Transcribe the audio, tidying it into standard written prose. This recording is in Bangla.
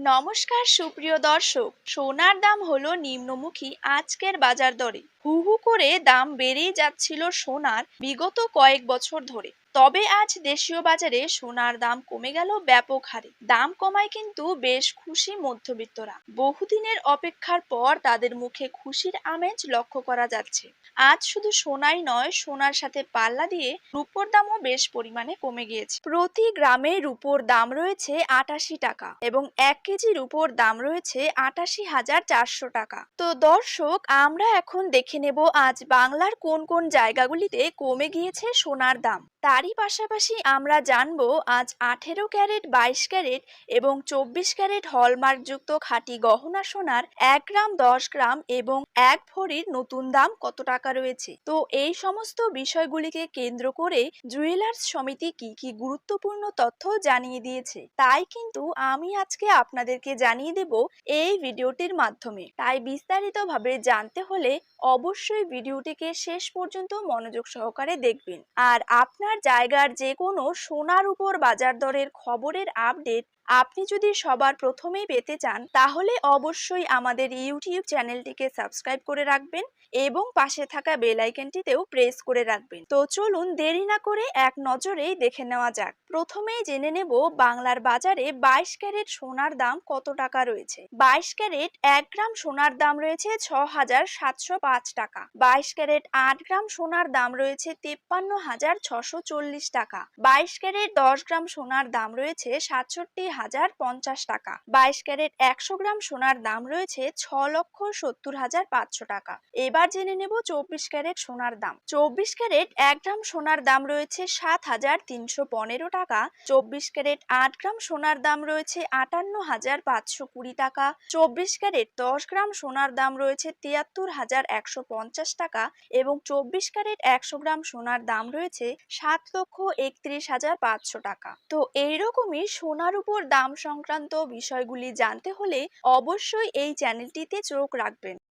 নমস্কার সুপ্রিয় দর্শক, সোনার দাম হলো নিম্নমুখী আজকের বাজার দরে। হু হু করে দাম বেড়েই যাচ্ছিল সোনার বিগত কয়েক বছর ধরে। তবে আজ দেশীয় বাজারে সোনার দাম কমে গেল ব্যাপক হারে। দাম কমায় কিন্তু বেশ খুশি মধ্যবিত্তরা। বহুদিনের অপেক্ষার পর তাদের মুখে খুশির আমেজ লক্ষ্য করা যাচ্ছে। আজ শুধু সোনাই নয়, সোনার সাথে পাল্লা দিয়ে রূপোর দামও বেশ পরিমাণে কমে গিয়েছে। প্রতি গ্রামে রূপোর দাম রয়েছে ৮৮ টাকা এবং ১ কেজি রূপোর দাম রয়েছে ৮৮,৪০০ টাকা। তো দর্শক, আমরা এখন দেখে নেব আজ বাংলার কোন কোন জায়গাগুলিতে কমে গিয়েছে সোনার দাম। তারই পাশাপাশি আমরা জানবো আজ ১৮ ক্যারেট, ২২ ক্যারেট এবং ২৪ ক্যারেট হলমার্কযুক্ত খাঁটি গহনা সোনার ১ গ্রাম, ১০ গ্রাম এবং ১ ভরির নতুন দাম কত টাকা রয়েছে। তো এই সমস্ত বিষয়গুলিকে কেন্দ্র করে জুয়েলার্স সমিতি কি কি গুরুত্বপূর্ণ তথ্য জানিয়ে দিয়েছে, তাই কিন্তু আমি আজকে আপনাদেরকে জানিয়ে দেব এই ভিডিওটির মাধ্যমে। তাই বিস্তারিতভাবে জানতে হলে অবশ্যই ভিডিওটিকে শেষ পর্যন্ত মনোযোগ সহকারে দেখবেন। আর আপনার জায়গার যে কোনো সোনার উপর বাজার দরের খবরের আপডেট আপনি যদি সবার প্রথমেই পেতে চান, তাহলে অবশ্যই আমাদের ইউটিউব চ্যানেলটিকে সাবস্ক্রাইব করে রাখবেন এবং পাশে থাকা বেল আইকনটিতেও প্রেস করে রাখবেন। তো চলুন দেরি না করে এক নজরেই দেখে নেওয়া যাক। প্রথমেই জেনে নেব বাংলার বাজারে ২২ ক্যারেট সোনার দাম কত টাকা রয়েছে। ২২ ক্যারেট ১ গ্রাম সোনার দাম রয়েছে ৬,৭০৫ টাকা। ২২ ক্যারেট ৮ গ্রাম সোনার দাম রয়েছে ৫৩,৬৪০ টাকা। ২২ ক্যারেট ১০ গ্রাম সোনার দাম রয়েছে ৬৭,০৫০ টাকা। ২২ ক্যারেট ১০০ গ্রাম সোনার দাম রয়েছে ৬,৭০,৫০০ টাকা। এবার জেনে নেব ২৪ ক্যারেট সোনার দাম। ২৪ ক্যারেট ১ গ্রাম সোনার দাম রয়েছে ৭,৩১৫ টাকা। ২৪ ক্যারেট ৮ গ্রাম সোনার দাম রয়েছে ৫৮,৫২০ টাকা। ২৪ ক্যারেট ১০ গ্রাম সোনার দাম রয়েছে ৭৩,১৫০ টাকা এবং ২৪ ক্যারেট ১০০ গ্রাম সোনার দাম রয়েছে ৭,৩১,৫০০ টাকা। তো এইরকমই সোনার উপর দাম সংক্রান্ত বিষয়গুলি জানতে হলে অবশ্যই এই চ্যানেলটিতে চোখ রাখবেন।